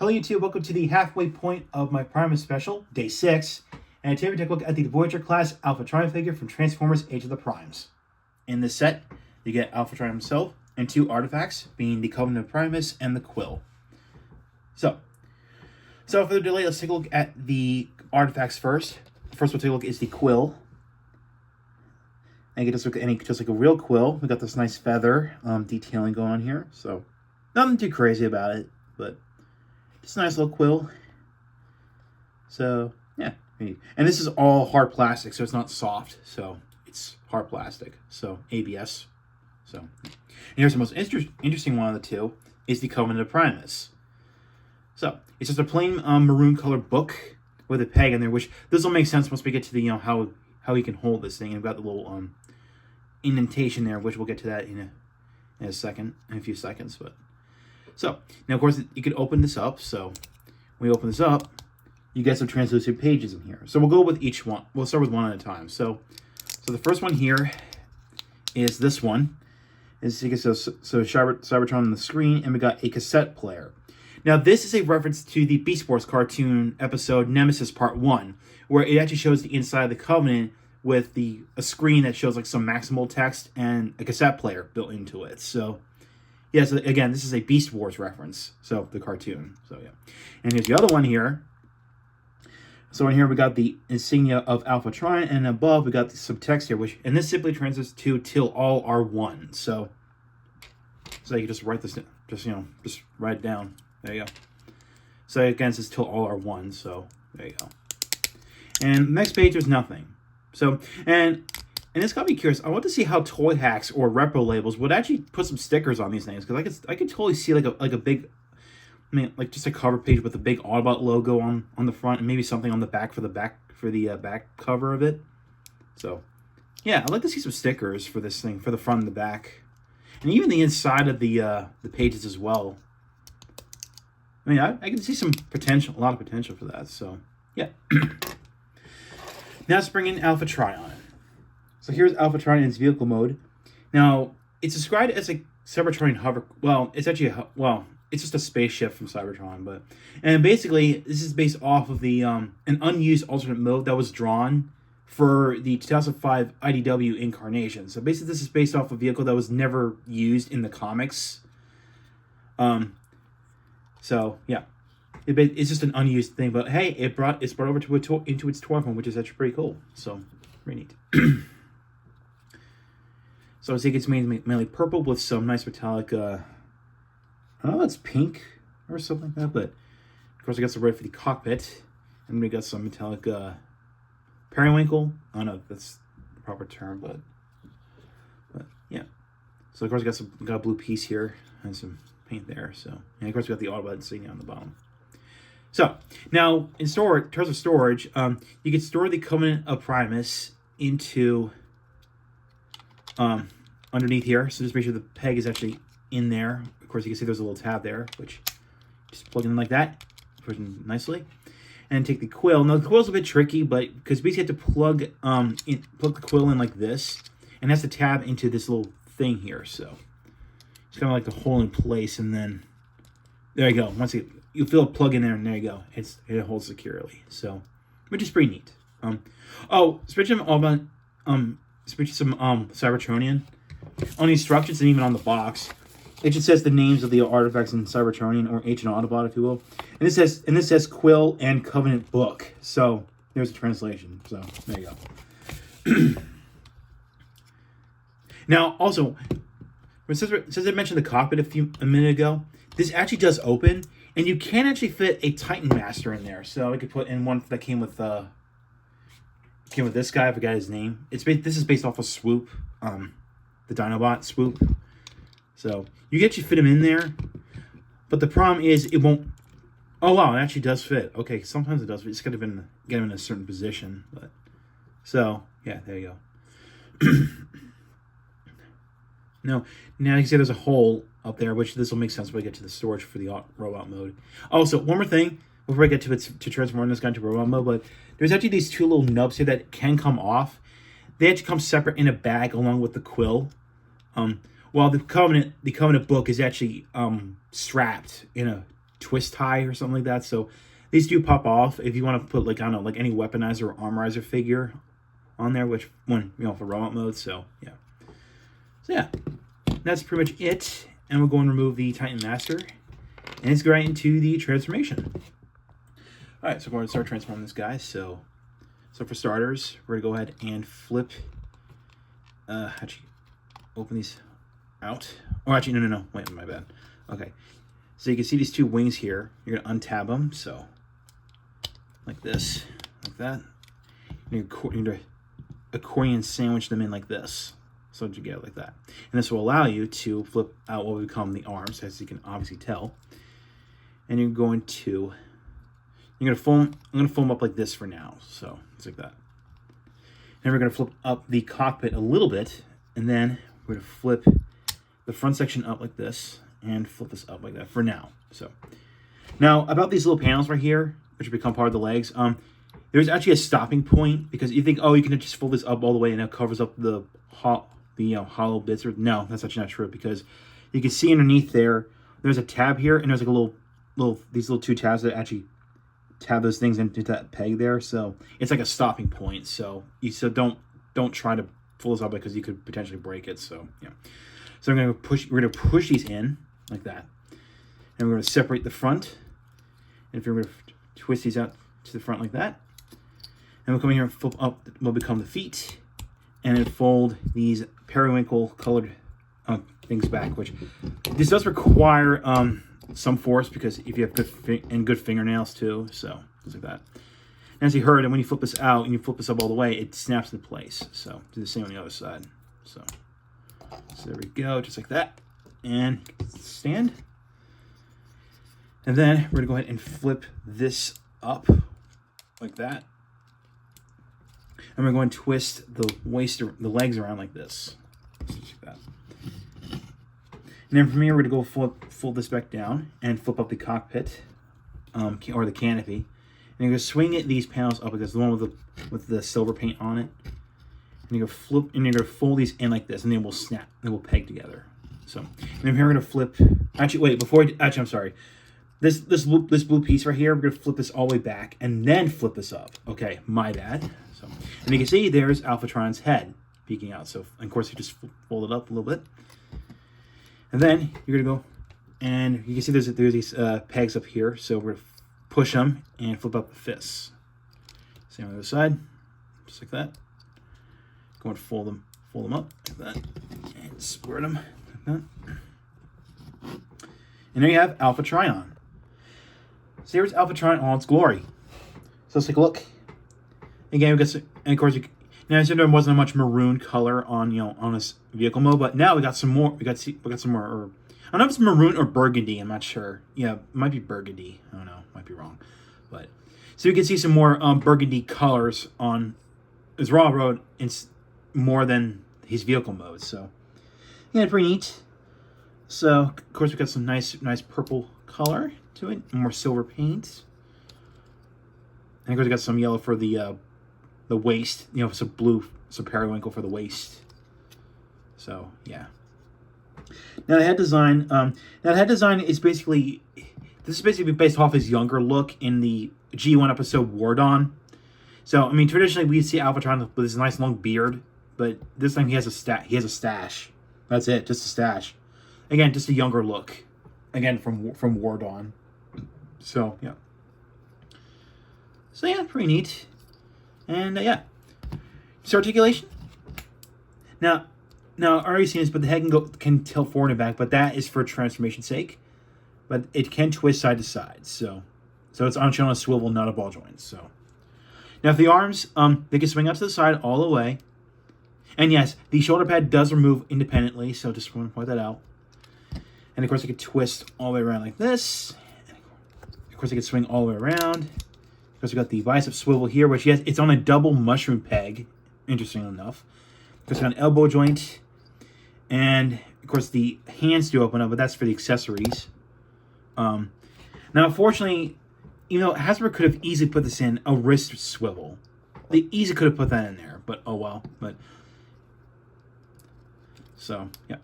Hello YouTube, welcome to the halfway point of my PRIMEmas special, Day 6. And today we take a look at the Voyager class Alpha Trion figure from Transformers Age of the Primes. In this set, you get Alpha Trion himself and two artifacts, being the Covenant of PRIMEmas and the Quill. So for the delay, let's take a look at the artifacts first. First we'll take a look is the Quill. And you get just like a real quill. We got this nice feather detailing going on here. So nothing too crazy about it, but just a nice little quill. So yeah, and this is all hard plastic, so it's not soft. So it's hard plastic. So ABS. So and here's the most interesting one of the two is the Covenant of PRIMEmas. So it's just a plain maroon colored book with a peg in there, which this will make sense once we get to the how you can hold this thing. And we've got the little indentation there, which we'll get to that in a few seconds. But so now, of course, you could open this up. So when we open this up, you get some translucent pages in here. So we'll go with each one. We'll start with one at a time. So the first one here is this one. As you can see, so Cybertron on the screen, and we got a cassette player. Now, this is a reference to the Beast Wars cartoon episode Nemesis Part 1, where it actually shows the inside of the Covenant with a screen that shows like some maximal text and a cassette player built into it. So yeah, so again, this is a Beast Wars reference, so the cartoon. So yeah, and here's the other one here. So in here we got the insignia of Alpha Trion, and above we got some text here, and this simply translates to "till all are one." So you can just write this, just write it down. There you go. So again, it says "till all are one." So there you go. And next page, there's nothing. So, and it's got me curious. I want to see how toy hacks or repro labels would actually put some stickers on these things, because I could totally see like a big, like just a cover page with a big Autobot logo on the front, and maybe something on the back for the back cover of it. So, yeah, I'd like to see some stickers for this thing for the front and the back, and even the inside of the pages as well. I mean, I can see some potential, a lot of potential for that. So, yeah. Now let's bring in Alpha Trion. So here's Alpha Trion in its vehicle mode. Now, it's described as a Cybertron hover. Well, it's actually it's just a spaceship from Cybertron, and basically this is based off of the an unused alternate mode that was drawn for the 2005 IDW incarnation. So basically, this is based off a vehicle that was never used in the comics. So yeah. It's just an unused thing, but hey, it's brought over into its toy form, which is actually pretty cool. So, pretty neat. So, I think it's mainly purple with some nice metallic, I don't know, it's pink or something like that, but of course, I got some red for the cockpit, and we got some metallic periwinkle. I don't know if that's the proper term, but yeah. So, of course, I got a blue piece here and some paint there. So, and of course, we got the Autobot insignia on the bottom. So, now, in terms of storage, you can store the Covenant of PRIMEmas into underneath here. So just make sure the peg is actually in there. Of course, you can see there's a little tab there, which just plug in like that, push in nicely. And take the quill. Now, the quill's a bit tricky, but because we have to plug the quill in like this, and that's the tab into this little thing here. So, it's kind of like the hole in place, and then there you go. Once you feel a plug in there, and there you go. It holds securely. So, which is pretty neat. Speaking of Cybertronian, on the instructions and even on the box, it just says the names of the artifacts in Cybertronian, or Ancient Autobot, if you will. And this says Quill and Covenant Book. So there's a translation. So there you go. Now, also, since I mentioned the cockpit a minute ago, this actually does open. And you can actually fit a Titan Master in there. So I could put in one that came with this guy. I forgot his name. This is based off of Swoop, the Dinobot Swoop. So you can actually fit him in there. But the problem is it won't. Oh wow, it actually does fit. Okay, sometimes it does. But you just got to get him in a certain position. But so yeah, there you go. Now you can see there's a hole up there, which this will make sense when we get to the storage for the robot mode. Also, one more thing before I get to transform this guy into robot mode, but there's actually these two little nubs here that can come off. They actually come separate in a bag along with the quill. While the Covenant book is actually strapped in a twist tie or something like that. So these do pop off if you want to put like, I don't know, like any weaponizer or armorizer figure on there, which one, you know, for robot mode. So yeah. So yeah, that's pretty much it. And we'll go and remove the Titan Master. And let's go right into the transformation. Alright, so we're going to start transforming this guy. So for starters, we're going to go ahead and flip, actually, open these out. Oh, actually, no, wait, my bad. Okay, so you can see these two wings here. You're going to untab them, so like this, like that. You're going to accordion sandwich them in like this. So you get it like that. And this will allow you to flip out what will become the arms, as you can obviously tell. And you're going to fold them up like this for now. So it's like that. And we're going to flip up the cockpit a little bit, and then we're going to flip the front section up like this, and flip this up like that for now. So now about these little panels right here, which become part of the legs, there's actually a stopping point, because you think, oh, you can just fold this up all the way and it covers up the hollow bits. No, that's actually not true, because you can see underneath there's a tab here, and there's like a these little two tabs that actually tab those things into that peg there. So it's like a stopping point. So don't try to pull this up, because you could potentially break it. So yeah. So we're gonna push these in like that, and we're gonna separate the front. And if you're gonna twist these out to the front like that, and we'll come in here and flip up what will become the feet, and then fold these periwinkle colored things back, which this does require some force, because if you have good fingernails too, so things like that. And as you heard, and when you flip this out and you flip this up all the way, it snaps into place. So do the same on the other side. So there we go, just like that, and stand. And then we're gonna go ahead and flip this up like that. And we're going to twist the legs around like this. Just like that. And then from here, we're going to go fold this back down and flip up the cockpit, or the canopy. And you're going to swing these panels up, because the one with the silver paint on it. And you're going to flip, and you're going to fold these in like this, and they will snap. They will peg together. So, and then here we're going to flip. Actually, wait, I'm sorry. This blue piece right here, we're going to flip this all the way back and then flip this up. Okay, my bad. So, and you can see there's Alpha Trion's head peeking out. So, of course, you just fold it up a little bit. And then you're going to go, and you can see there's these pegs up here. So we're going to push them and flip up the fists. Same on the other side, just like that. Going to fold them up like that, and squirt them like that. And there you have Alpha Trion. So here's Alpha Trion in all its glory. So let's take a look. Again, we got some, and of course, now I said there wasn't much maroon color on this vehicle mode, but now we got some more. We got some more. Or I don't know if it's maroon or burgundy. I'm not sure. Yeah, it might be burgundy. I don't know. Might be wrong. But so you can see some more burgundy colors on his raw road, more than his vehicle mode. So yeah, pretty neat. So of course we got some nice purple color to it, more silver paint. And of course we got some yellow for the waist, some blue, some periwinkle for the waist. So yeah. Now the head design, is basically, this is basically based off his younger look in the G1 episode War Dawn. So I mean, traditionally we'd see Alpha Trion with his nice long beard, but this time he has a stash. That's it, just a stash. Again, just a younger look. Again, from War Dawn. So yeah. So yeah, pretty neat. And yeah, so articulation. Now I already seen this, but the head can tilt forward and back, but that is for transformation's sake. But it can twist side to side, so it's on a swivel, not a ball joint. So now if the arms, they can swing out to the side all the way. And yes, the shoulder pad does remove independently, so just want to point that out. And of course, it can twist all the way around like this. And of course, it can swing all the way around. Of course, we got the bicep swivel here, which yes, it's on a double mushroom peg. Interesting enough. Of course, we got an elbow joint, and of course, the hands do open up, but that's for the accessories. Now, unfortunately, Hasbro could have easily put this in a wrist swivel. They easily could have put that in there, but oh well. But so yeah.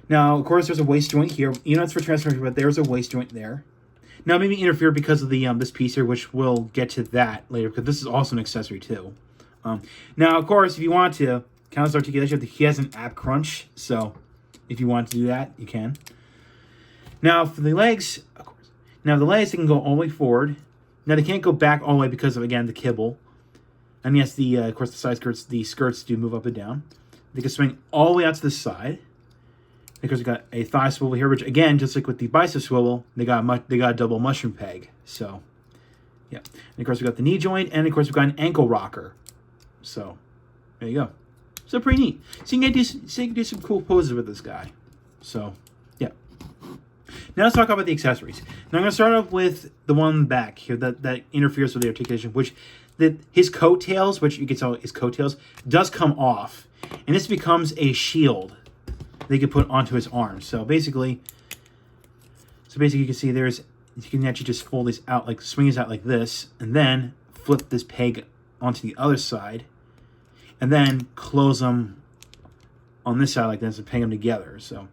Now, of course, there's a waist joint here. It's for transformation, but there's a waist joint there. Now, maybe interfere because of the this piece here, which we'll get to that later, because this is also an accessory too. Now, of course, if you want to count his articulation, he has an ab crunch, so if you want to do that, you can. Now, for the legs, of course. Now, the legs, they can go all the way forward. Now, they can't go back all the way because of, again, the kibble. And yes, of course, the side skirts, the skirts do move up and down. They can swing all the way out to the side. Because we got a thigh swivel here, which again, just like with the bicep swivel, they got a double mushroom peg. So, yeah. And of course, we got the knee joint, and of course, we got an ankle rocker. So, there you go. So pretty neat. So you can do some cool poses with this guy. So, yeah. Now let's talk about the accessories. Now I'm going to start off with the one back here that interferes with the articulation, which his coattails, which you can tell his coattails, does come off, and this becomes a shield they can put onto his arms. So basically you can see you can actually just fold these out, like swing these out like this, and then flip this peg onto the other side, and then close them on this side like this and peg them together. So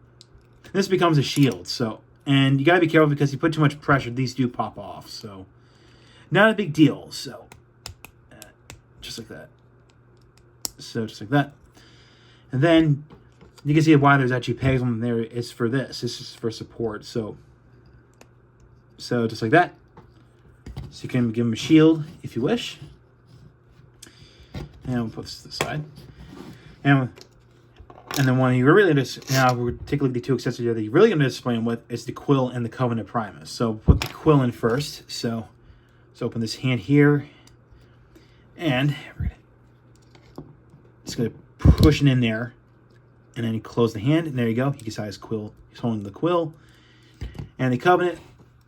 this becomes a shield. So, and you gotta be careful because if you put too much pressure, these do pop off. So not a big deal. So just like that. So just like that. And then you can see why there's actually pegs on there. It's for this. This is for support. So just like that. So you can give him a shield if you wish. And we'll put this to the side. And then one you really just now we're taking the two accessories that you're really going to display them with is the quill and the Covenant Primus. So put the quill in first. So let's open this hand here, and we're just going to push it in there. And then you close the hand, and there you go. You can see his quill. He's holding the quill. And the Covenant,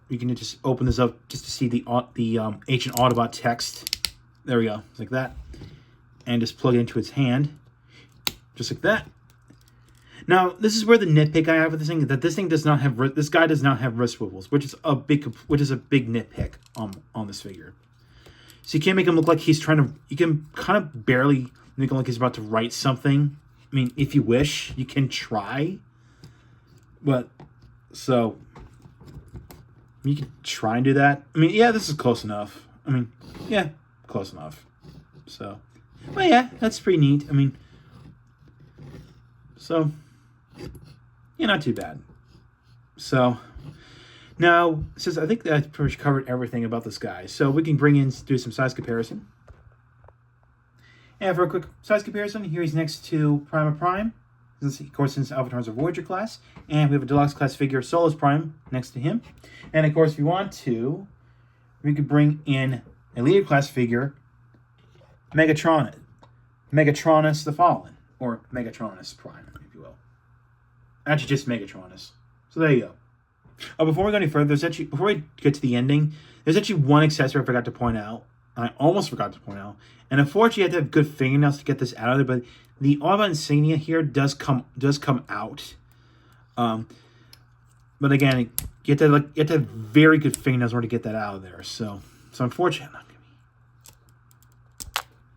you can just open this up just to see the ancient Autobot text. There we go, just like that. And just plug it into its hand, just like that. Now, this is where the nitpick I have with this thing, that this thing does not have, this guy does not have wrist swivels, which is a big nitpick on this figure. So you can't make him look like he's trying to, you can kind of barely make him look like he's about to write something. I mean, if you wish, you can try. But, so, you can try and do that. I mean, yeah, this is close enough. I mean, yeah, close enough. So, well, yeah, that's pretty neat. I mean, so, yeah, not too bad. So, now, since I think that I've pretty much covered everything about this guy, so we can do some size comparison. And for a quick size comparison, here he's next to Prima Prime. Of course, since Alpha are Voyager class. And we have a Deluxe class figure, Solus Prime, next to him. And of course, if you want to, we could bring in a Leader class figure, Megatronus the Fallen. Or Megatronus Prime, if you will. Actually, just Megatronus. So there you go. Before we go any further, before we get to the ending, there's actually one accessory I forgot to point out. I almost forgot to point out. And unfortunately, you have to have good fingernails to get this out of there. But the Autobot insignia here does come out. But again, you have to have very good fingernails in order to get that out of there. So unfortunately, I'm not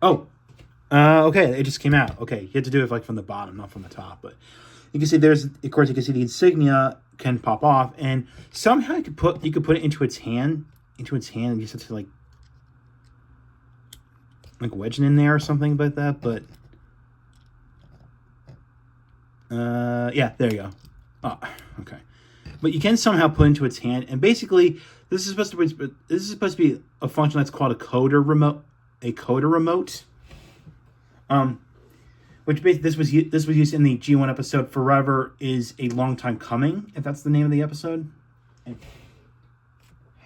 gonna be. Okay, it just came out. Okay, you have to do it from the bottom, not from the top. But you can see of course, you can see the insignia can pop off, and somehow you could put it into its hand, and you just have to like wedging in there or something like that. But yeah, there you go. Oh, okay. But you can somehow put into its hand, and basically this is supposed to be a function that's called a coder remote. Which basically this was used in the G1 episode Forever is a Long Time Coming, if that's the name of the episode.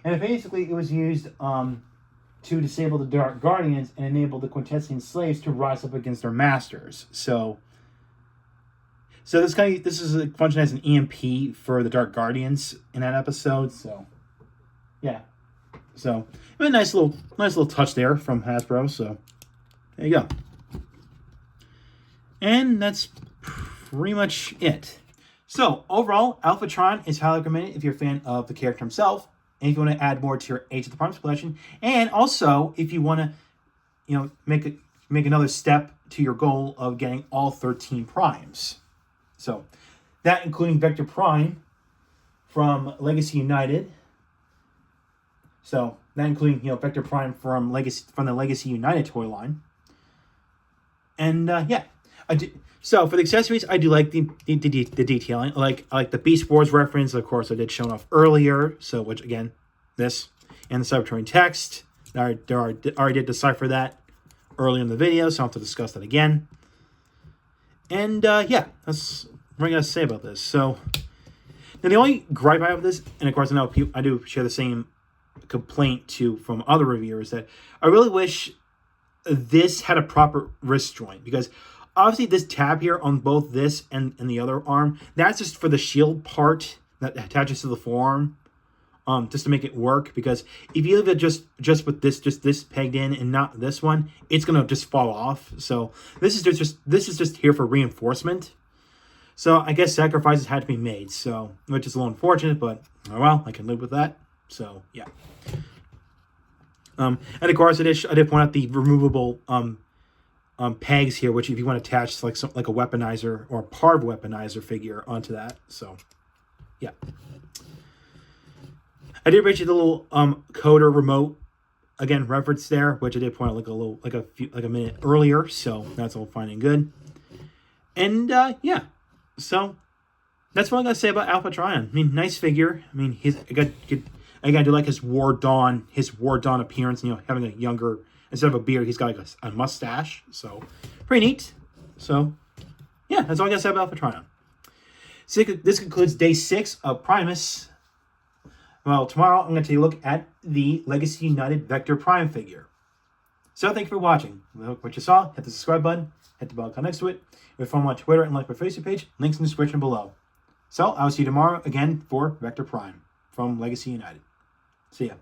And basically it was used to disable the Dark Guardians and enable the Quintessian slaves to rise up against their masters. So this is a function as an EMP for the Dark Guardians in that episode. So yeah. So a nice little touch there from Hasbro. So there you go. And that's pretty much it. So overall, Alpha Trion is highly recommended if you're a fan of the character himself, and if you want to add more to your Age of the Primes collection, and also if you want to, make another step to your goal of getting all 13 primes. So that including Vector Prime from Legacy United, So that including Vector Prime from the Legacy United toy line. And yeah, so for the accessories, I do like the detailing. I like the Beast Wars reference. Of course, I did show off earlier. So which again, this and the Cybertronian text. I already did decipher that early in the video, so I don't have to discuss that again. And yeah, that's what I'm gonna say about this. So now the only gripe I have with this, and of course I know I do share the same complaint from other reviewers, that I really wish this had a proper wrist joint, because obviously this tab here on both this and the other arm, that's just for the shield part that attaches to the forearm, just to make it work. Because if you leave it just with this pegged in and not this one, it's gonna just fall off. So this is just here for reinforcement. So I guess sacrifices had to be made. So which is a little unfortunate, but oh well, I can live with that. So yeah. And of course, I did point out the removable pegs here, which if you want to attach like a weaponizer or a part of a weaponizer figure onto that. So yeah, I did appreciate the little coder remote again reference there, which I did point out like a minute earlier. So that's all fine and good. And yeah, so that's what I'm gonna say about Alpha Trion. I mean, nice figure. I mean, Again, I do like his War Dawn appearance. Having a younger, instead of a beard, he's got like a mustache. So pretty neat. So yeah, that's all I gotta say about Alpha Trion. So this concludes day 6 of Primus. Well, tomorrow I'm gonna take a look at the Legacy United Vector Prime figure. So thank you for watching. If you like what you saw, hit the subscribe button, hit the bell icon next to it. If you follow me on Twitter and like my Facebook page, links in the description below. So I'll see you tomorrow again for Vector Prime from Legacy United. See ya.